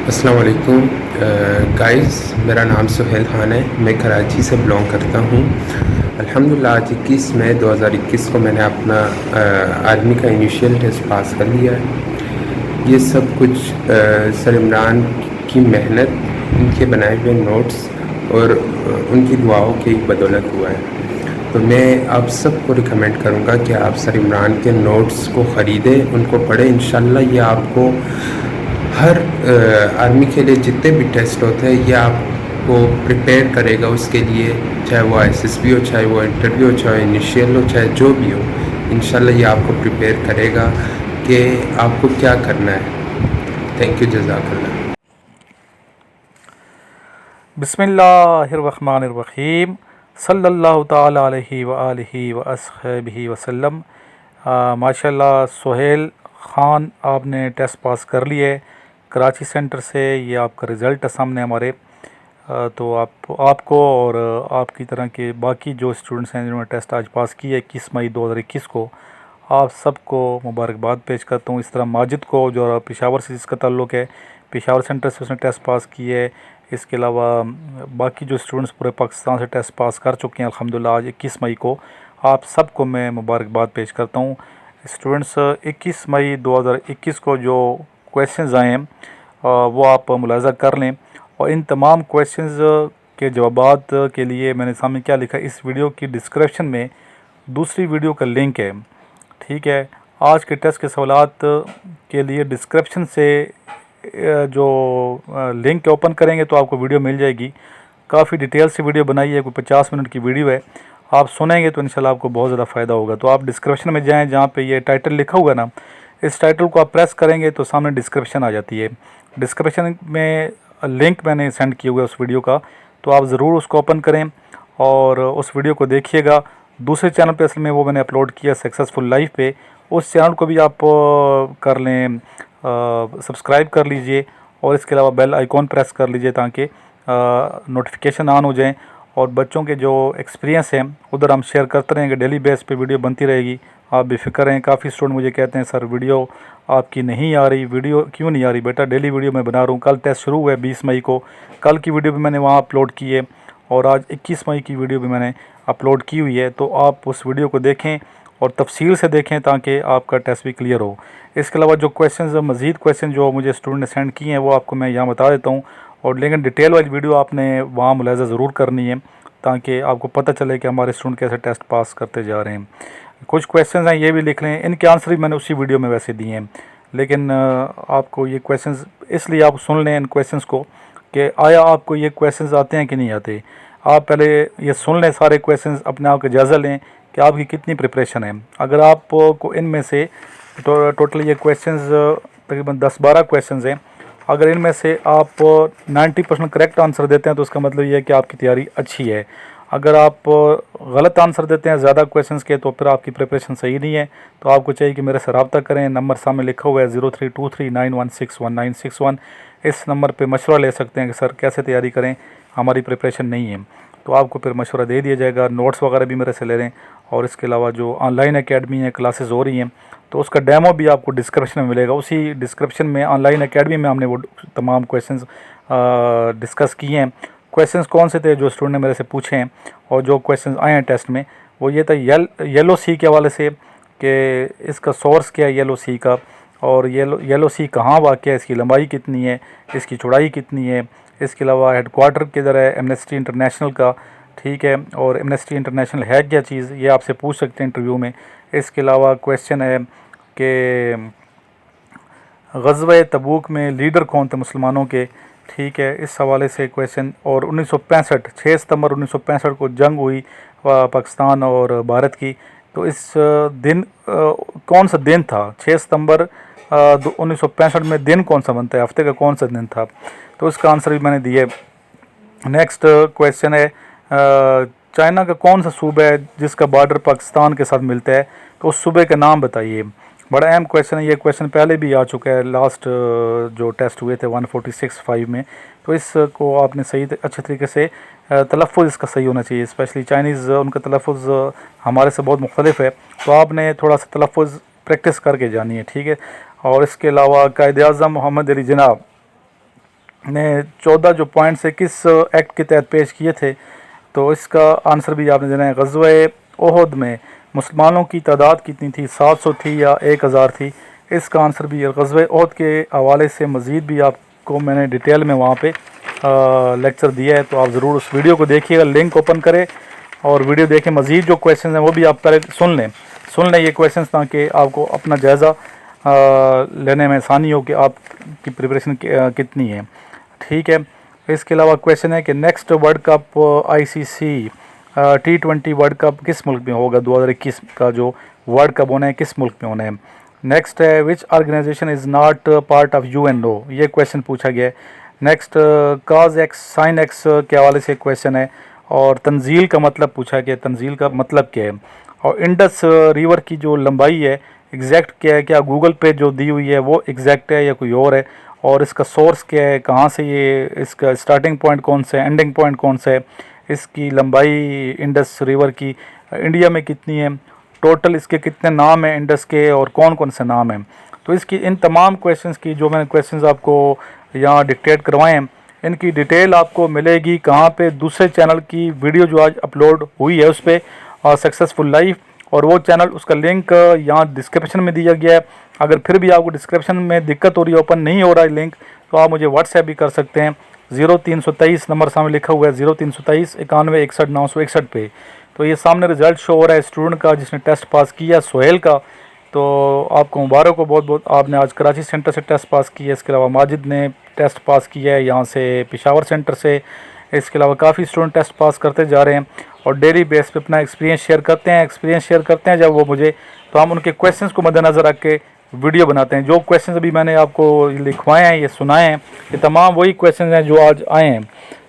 السلام علیکم گائز، میرا نام سہیل خان ہے، میں کراچی سے بلانگ کرتا ہوں۔ الحمدللہ آج 21 مئی 2021 کو میں نے اپنا آرمی کا انیشیل ٹیسٹ پاس کر لیا ہے۔ یہ سب کچھ سر عمران کی محنت، ان کے بنائے ہوئے نوٹس اور ان کی دعاؤں کی بدولت ہوا ہے۔ تو میں آپ سب کو ریکمینڈ کروں گا کہ آپ سر عمران کے نوٹس کو خریدیں، ان کو پڑھیں۔ انشاءاللہ یہ آپ کو ہر آرمی کے لیے جتنے بھی ٹیسٹ ہوتے ہیں یہ آپ کو پریپیئر کرے گا اس کے لیے، چاہے وہ SSB ہو، چاہے وہ انٹرویو ہو، چاہے انیشیل ہو، چاہے جو بھی ہو۔ انشاءاللہ یہ آپ کو پریپیئر کرے گا کہ آپ کو کیا کرنا ہے۔ تھینک یو، جزاک اللہ۔ بسم اللہ الرحمن الرحیم، صلی اللہ تعالی علیہ وآلہ وصحبہ وسلم۔ ماشاء اللہ سہیل خان، آپ نے ٹیسٹ پاس کر لیے کراچی سینٹر سے۔ یہ آپ کا رزلٹ ہے سامنے ہمارے۔ تو آپ کو اور آپ کی طرح کے باقی جو اسٹوڈنٹس ہیں جنہوں نے ٹیسٹ آج پاس کیا 21 مئی 2021 کو، آپ سب کو مبارکباد پیش کرتا ہوں۔ اس طرح ماجد کو جو پشاور سے جس کا تعلق ہے، پشاور سینٹر سے اس نے ٹیسٹ پاس کی ہے۔ اس کے علاوہ باقی جو اسٹوڈنٹس پورے پاکستان سے ٹیسٹ پاس کر چکے ہیں الحمدللہ آج 21 مئی کو، آپ سب کو میں مبارکباد پیش کرتا ہوں۔ اسٹوڈنٹس 21 مئی 2021 کو جو کویشچنز آئے ہیں وہ آپ ملاحظہ کر لیں، اور ان تمام کویشچنز کے جوابات کے لیے میں نے سامنے کیا لکھا ہے، اس ویڈیو کی ڈسکرپشن میں دوسری ویڈیو کا لنک ہے، ٹھیک ہے۔ آج کے ٹیسٹ کے سوالات کے لیے ڈسکرپشن سے جو لنک اوپن کریں گے تو آپ کو ویڈیو مل جائے گی۔ کافی ڈیٹیل سے ویڈیو بنائی ہے، کوئی 50 منٹ کی ویڈیو ہے۔ آپ سنیں گے تو انشاءاللہ آپ کو بہت زیادہ فائدہ ہوگا۔ تو آپ ڈسکرپشن میں جائیں، جہاں پہ یہ ٹائٹل لکھا ہوا ہے نا، اس ٹائٹل کو آپ پریس کریں گے تو سامنے ڈسکرپشن آ جاتی ہے۔ ڈسکرپشن میں لنک میں نے سینڈ کیا ہوا ہے اس ویڈیو کا، تو آپ ضرور اس کو اوپن کریں اور اس ویڈیو کو دیکھیے گا۔ دوسرے چینل پہ اصل میں وہ میں نے اپلوڈ کیا سکسیزفل لائف پہ، اس چینل کو بھی آپ کر لیں، سبسکرائب کر لیجئے، اور اس کے علاوہ بیل آئیکن پریس کر لیجئے تاکہ نوٹیفیکیشن آن ہو جائیں۔ اور بچوں کے جو ایکسپیرینس ہیں ادھر ہم شیئر کرتے رہیں گے، ڈیلی بیس پہ ویڈیو بنتی رہے گی، آپ بے فکر رہیں۔ کافی اسٹوڈنٹ مجھے کہتے ہیں سر ویڈیو آپ کی نہیں آ رہی، ویڈیو کیوں نہیں آ رہی؟ بیٹا ڈیلی ویڈیو میں بنا رہا ہوں۔ کل ٹیسٹ شروع ہوا ہے 20 مئی کو، کل کی ویڈیو بھی میں نے وہاں اپلوڈ کی ہے، اور آج 21 مئی کی ویڈیو بھی میں نے اپلوڈ کی ہوئی ہے۔ تو آپ اس ویڈیو کو دیکھیں اور تفصیل سے دیکھیں تاکہ آپ کا ٹیسٹ بھی کلیئر ہو۔ اس کے علاوہ جو کویشچنز، مزید کویشچن جو مجھے اسٹوڈنٹ نے سینڈ کیے ہیں وہ آپ کو میں یہاں بتا دیتا ہوں، اور لیکن ڈیٹیل والی ویڈیو آپ نے وہاں ملاحظہ ضرور کرنی ہے تاکہ آپ کو پتہ چلے کہ ہمارے اسٹوڈنٹ کیسے ٹیسٹ پاس کرتے جا رہے ہیں۔ کچھ کویشچنز ہیں یہ بھی لکھ لیں، ان کے آنسر بھی میں نے اسی ویڈیو میں ویسے دیے ہیں، لیکن آپ کو یہ کویشچنز اس لیے آپ سن لیں ان کویشچنز کو کہ آیا آپ کو یہ کویشچنز آتے ہیں کہ نہیں آتے۔ آپ پہلے یہ سن لیں سارے کویشچنز، اپنے آپ کا جائزہ لیں کہ آپ کی کتنی پریپریشن ہے۔ اگر آپ کو ان میں سے ٹوٹل یہ کویشچنز تقریباً 10-12 کویشچنز ہیں، اگر ان میں سے آپ 90% کریکٹ آنسر دیتے ہیں تو اس کا مطلب یہ ہے کہ آپ کی تیاری اچھی ہے۔ اگر آپ غلط آنسر دیتے ہیں زیادہ کویشچنز کے تو پھر آپ کی پریپریشن صحیح نہیں ہے۔ تو آپ کو چاہیے کہ میرے سے رابطہ کریں، نمبر سامنے لکھا ہوا ہے 032391619161۔ اس نمبر پہ مشورہ لے سکتے ہیں کہ سر کیسے تیاری کریں، ہماری پریپریشن نہیں ہے، تو آپ کو پھر مشورہ دے دیا جائے گا۔ نوٹس وغیرہ بھی میرے سے لے لیں، اور اس کے علاوہ جو آن لائن اکیڈمی ہیں، کلاسز ہو رہی ہیں، تو اس کا ڈیمو بھی آپ کو ڈسکرپشن میں ملے گا۔ اسی ڈسکرپشن میں آن لائن اکیڈمی میں ہم نے وہ تمام کویشچنز ڈسکس کیے ہیں۔ کویشچنز کون سے تھے جو اسٹوڈنٹ نے میرے سے پوچھے ہیں، اور جو کویشچنز آئے ہیں ٹیسٹ میں وہ یہ تھا یلو سی کے حوالے سے کہ اس کا سورس کیا ہے یلو سی کا، اور یلو سی کہاں واقع ہے، اس کی لمبائی کتنی ہے، اس کی چوڑائی کتنی ہے، اس کے علاوہ ہیڈ کوارٹر کدھر ہے ایمنسٹی انٹرنیشنل کا، ٹھیک ہے، اور ایمنسٹی انٹرنیشنل ہے کیا چیز، یہ آپ سے پوچھ سکتے ہیں انٹرویو میں۔ اس کے علاوہ کویشچن ہے کہ غزوہ تبوک میں لیڈر کون تھے مسلمانوں کے، ٹھیک ہے، اس حوالے سے کویشچن۔ اور 1965 6 ستمبر 1965 کو جنگ ہوئی پاکستان اور بھارت کی، تو اس دن کون سا دن تھا؟ 6 ستمبر 1965 میں دن کون سا بنتا ہے، ہفتے کا کون سا دن تھا؟ تو اس کا آنسر بھی میں نے دیے۔ نیکسٹ کویشچن ہے چائنا کا کون سا صوبہ ہے جس کا بارڈر پاکستان کے ساتھ ملتا ہے، تو اس صوبے کا نام بتائیے۔ بڑا اہم کویشچن ہے، یہ کویشچن پہلے بھی آ چکا ہے، لاسٹ جو ٹیسٹ ہوئے تھے 146-5 میں، تو اس کو آپ نے صحیح اچھے طریقے سے تلفظ اس کا صحیح ہونا چاہیے، اسپیشلی چائنیز ان کا تلفظ ہمارے سے بہت مختلف ہے، تو آپ نے تھوڑا سا تلفظ پریکٹس کر کے جانی ہے، ٹھیک ہے۔ اور اس کے علاوہ قائد اعظم محمد علی جناح نے 14 جو پوائنٹس ہے کس ایکٹ کے تحت پیش کیے تھے، تو اس کا آنسر بھی آپ نے دینا ہے۔ غزوہ احد میں مسلمانوں کی تعداد کتنی تھی، 700 تھی یا 1000 تھی؟ اس کا آنسر بھی غزوہ احد کے حوالے سے مزید بھی آپ کو میں نے ڈیٹیل میں وہاں پہ لیکچر دیا ہے، تو آپ ضرور اس ویڈیو کو دیکھیے گا، لنک اوپن کریں اور ویڈیو دیکھیں۔ مزید جو کویشچنز ہیں وہ بھی آپ پہلے سن لیں یہ کویشچنز، تاکہ آپ کو اپنا جائزہ لینے میں آسانی ہو کہ آپ کی پریپریشن کتنی ہے، ٹھیک ہے۔ اس کے علاوہ کویشچن ہے کہ next world cup ICC T20 world cup کس ملک میں ہوگا؟ 2021 کا جو ورلڈ کپ ہونا ہے کس ملک میں ہونا ہے؟ نیکسٹ ہے which organization is not part of UNO، یہ کویشچن پوچھا گیا ہے۔ Next cos x sine x کے حوالے سے کویشچن ہے، اور تنزیل کا مطلب پوچھا گیا، تنزیل کا مطلب کیا ہے؟ اور انڈس ریور کی جو لمبائی ہے ایگزیکٹ کیا ہے؟ کیا گوگل پہ جو دی ہوئی ہے وہ ایگزیکٹ ہے یا کوئی اور ہے؟ اور اس کا سورس کیا ہے، کہاں سے یہ اس کا اسٹارٹنگ پوائنٹ کون سا ہے، اینڈنگ پوائنٹ کون سا ہے؟ اس کی لمبائی انڈس ریور کی انڈیا میں کتنی ہے؟ ٹوٹل اس کے کتنے نام ہیں انڈس کے، اور کون کون سے نام ہیں؟ تو اس کی ان تمام کویشچنز کی جو میں نے کویشچنز آپ کو یہاں ڈکٹیٹ کروائے ہیں، ان کی ڈیٹیل آپ کو ملے گی کہاں پہ؟ دوسرے چینل کی ویڈیو جو آج اپلوڈ ہوئی ہے اس پہ، سکسیزفل لائف، اور وہ چینل اس کا لنک یہاں ڈسکرپشن میں دیا گیا ہے۔ اگر پھر بھی آپ کو ڈسکرپشن میں دقت ہو رہی ہے، اوپن نہیں ہو رہا ہے لنک، تو آپ مجھے واٹس ایپ بھی کر سکتے ہیں، 0323 نمبر سامنے لکھا ہوا ہے، 0323 91 61 961 پہ۔ تو یہ سامنے رزلٹ شو ہو رہا ہے اسٹوڈنٹ کا جس نے ٹیسٹ پاس کیا، سہیل کا، تو آپ کو مبارک ہو بہت بہت۔ آپ نے آج کراچی سینٹر سے ٹیسٹ پاس کیا ہے، اس کے علاوہ ماجد نے ٹیسٹ پاس کیا ہے یہاں سے پشاور سینٹر سے، اس کے علاوہ کافی اسٹوڈنٹ ٹیسٹ پاس کرتے جا رہے ہیں اور ڈیلی بیس پہ اپنا ایکسپیرینس شیئر کرتے ہیں جب وہ مجھے، تو ہم ان کے کویشچنس کو مد نظر رکھ کے ویڈیو بناتے ہیں۔ جو کویشچنز ابھی میں نے آپ کو لکھوائے ہیں، یہ سنائے ہیں، یہ تمام وہی کویشچنز ہیں جو آج آئے ہیں۔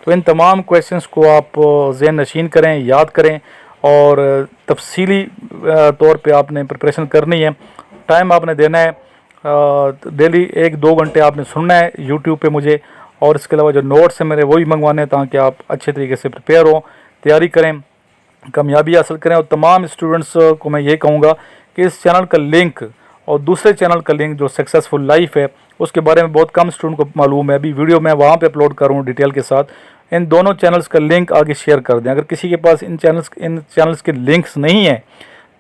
تو ان تمام کویشچنس کو آپ ذہن نشین کریں، یاد کریں، اور تفصیلی طور پہ آپ نے پریپریشن کرنی ہے۔ ٹائم آپ نے دینا ہے، ڈیلی 1-2 گھنٹے آپ نے سننا ہے یوٹیوب پہ مجھے، اور اس کے علاوہ جو نوٹس ہیں میرے وہی منگوانے ہیں تاکہ آپ اچھے طریقے سے پریپیئر ہوں، تیاری کریں، کامیابی حاصل کریں۔ اور تمام اسٹوڈنٹس کو میں یہ کہوں گا کہ اس چینل کا لنک اور دوسرے چینل کا لنک جو سکسیزفل لائف ہے، اس کے بارے میں بہت کم اسٹوڈنٹ کو معلوم ہے۔ ابھی ویڈیو میں وہاں پہ اپلوڈ کروں ڈیٹیل کے ساتھ، ان دونوں چینلز کا لنک آگے شیئر کر دیں۔ اگر کسی کے پاس ان چینلز کے لنکس نہیں ہیں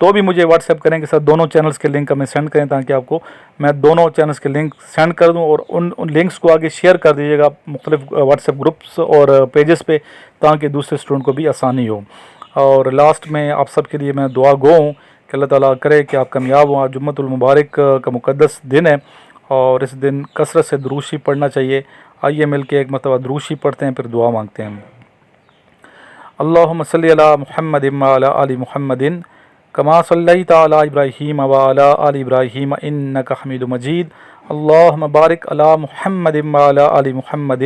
تو بھی مجھے واٹس ایپ کریں کہ سر دونوں چینلز کے لنک ہمیں سینڈ کریں، تاکہ آپ کو میں دونوں چینلز کے لنک سینڈ کر دوں، اور ان لنکس کو آگے شیئر کر دیجیے گا مختلف واٹس ایپ گروپس اور پیجز پہ، تاکہ دوسرے اسٹوڈنٹ کو بھی آسانی ہو۔ اور لاسٹ میں آپ سب کے لیے میں دعا گو ہوں کہ اللہ تعالیٰ کرے کہ آپ کامیاب ہوں۔ آج جمعۃ المبارک کا مقدس دن ہے، اور اس دن کثرت سے درود شریف پڑھنا چاہیے۔ آئیے مل کے ایک مرتبہ درود شریف پڑھتے ہیں، پھر دعا مانگتے ہیں۔ اللہم صلی علی محمد وعلی آل محمد کما صلیت علی ابراہیم وعلی آل ابراہیم انک حمید مجید۔ اللہم بارک علی محمد وعلی آل محمد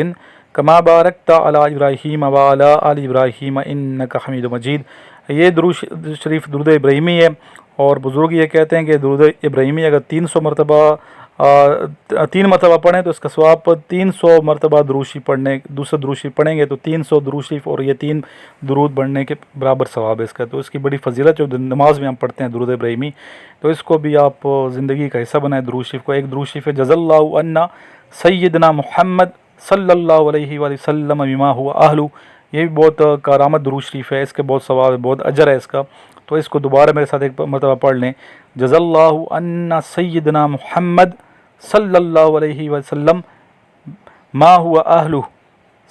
کما بارکت علی ابراہیم وعلی آل ابراہیم انک حمید مجید۔ یہ درود شریف درود ابراہیمی ہے، اور بزرگ یہ کہتے ہیں کہ درود ابراہیمی اگر 300 مرتبہ 3 مرتبہ پڑھیں تو اس کا ثواب 300 مرتبہ درود شریف پڑھنے، دوسرا درود شریف پڑھیں گے تو 300 درود شریف، اور یہ 3 درود پڑھنے کے برابر ثواب ہے اس کا۔ تو اس کی بڑی فضیلت جو نماز میں ہم پڑھتے ہیں درود ابراہیمی، تو اس کو بھی آپ زندگی کا حصہ بنائیں درود شریف کو۔ ایک درود شریف ہے جزا اللہ عنا سیدنا محمد صلی اللہ علیہ وآلہ وسلم بما هو اہلہ، یہ بھی بہت کارآمد درود شریف ہے، اس کے بہت ثواب ہے، بہت اجر ہے اس کا۔ تو اس کو دوبارہ میرے ساتھ ایک مرتبہ پڑھ لیں، جزا اللہ عنا سیدنا محمد صلی اللہ علیہ وسلم ما ہوا اہلہ،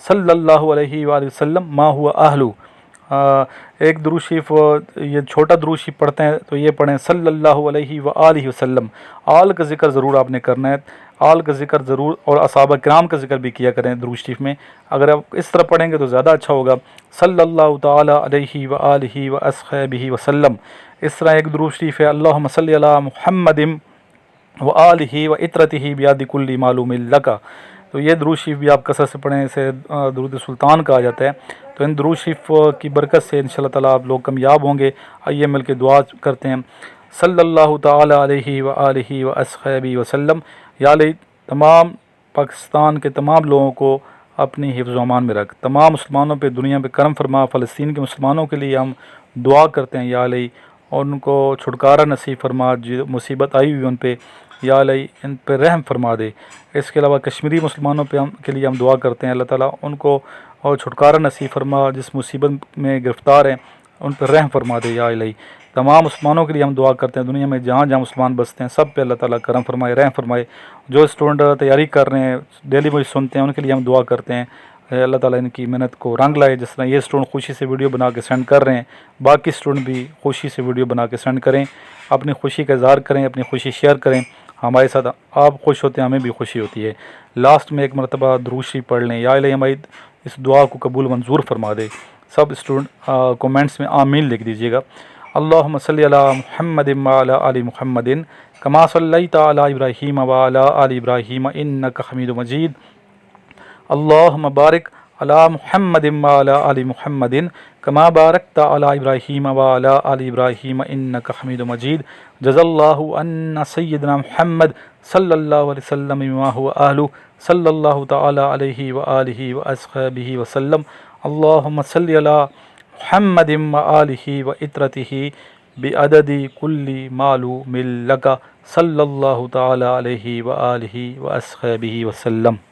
صلی اللہ علیہ وآلہ وسلم ما ہوا اہلہ۔ ایک درود شریف یہ چھوٹا درود شریف پڑھتے ہیں تو یہ پڑھیں صلی اللہ علیہ وآلہ وسلم۔ آل کا ذکر ضرور آپ نے کرنا ہے، آل کا ذکر ضرور، اور اصحابہ کرام کا ذکر بھی کیا کریں درود شریف میں۔ اگر آپ اس طرح پڑھیں گے تو زیادہ اچھا ہوگا، صلی اللہ تعالی علیہ وآلہ وصحبہ وسلم۔ اس طرح ایک درود شریف ہے اللہم صلی علی محمد وآلہ وعطرتہ بیاد کل معلوم لک، تو یہ درود شریف بھی آپ کثرت سے پڑھیں، اسے درود سلطان کہا جاتا ہے۔ تو ان درود شریف کی برکت سے انشاءاللہ تعالیٰ آپ لوگ کامیاب ہوں گے۔ آئیے مل کے دعا کرتے ہیں، صلی اللہ تعالی علیہ وآلہ وصحبہ وسلم۔ یا اللہ تمام پاکستان کے تمام لوگوں کو اپنی حفظ و امان میں رکھ، تمام مسلمانوں پہ دنیا پہ کرم فرما۔ فلسطین کے مسلمانوں کے لیے ہم دعا کرتے ہیں یا اللہ، اور ان کو چھٹکارا نصیب فرما، جو مصیبت آئی ہوئی ان پہ یا الہی ان پہ رحم فرما دے۔ اس کے علاوہ کشمیری مسلمانوں پہ کے لیے ہم دعا کرتے ہیں، اللہ تعالیٰ ان کو اور چھٹکارا نصیب فرما، جس مصیبت میں گرفتار ہیں ان پہ رحم فرما دے یا الہی۔ تمام مسلمانوں کے لیے ہم دعا کرتے ہیں، دنیا میں جہاں جہاں مسلمان بستے ہیں سب پہ اللہ تعالیٰ کرم فرمائے، رحم فرمائے۔ جو اسٹوڈنٹ تیاری کر رہے ہیں، ڈیلی مجھے سنتے ہیں، ان کے لیے ہم دعا کرتے ہیں، اللہ تعالیٰ ان کی محنت کو رنگ لائے۔ جس طرح یہ اسٹوڈنٹ خوشی سے ویڈیو بنا کے سینڈ کر رہے ہیں، باقی اسٹوڈنٹ بھی خوشی سے ویڈیو بنا کے سینڈ کریں، اپنی خوشی کا اظہار کریں، اپنی خوشی شیئر کریں۔ ہمارے ساتھ آپ خوش ہوتے ہیں، ہمیں بھی خوشی ہوتی ہے۔ لاسٹ میں ایک مرتبہ درود شریف پڑھ لیں، یا الہی ہماری اس دعا کو قبول منظور فرما دے۔ سب اسٹوڈنٹ کومنٹس میں آمین لکھ دیجیے گا۔ اللہم صلی علی محمد وعلی آل محمد کما صلیت علی ابراہیم وعلی آل ابراہیم انک حمید مجید۔ اللہم بارک علی محمد وعلی آل محمد کما بارکت علی ابراہیم وعلی آل ابراہیم انک حمید مجید۔ جزا اللہ عنا سیدنا محمد صلی اللہ علیہ وسلم بما هو اہلہ صلی اللہ تعالی علیہ وآلہ واصحابہ وسلم۔ اللہم صلی علی محمد وآلہ وعطرتہ بعدد کل معلوم لک صلی اللہ تعالی علیہ وآلہ واصحابہ وسلم۔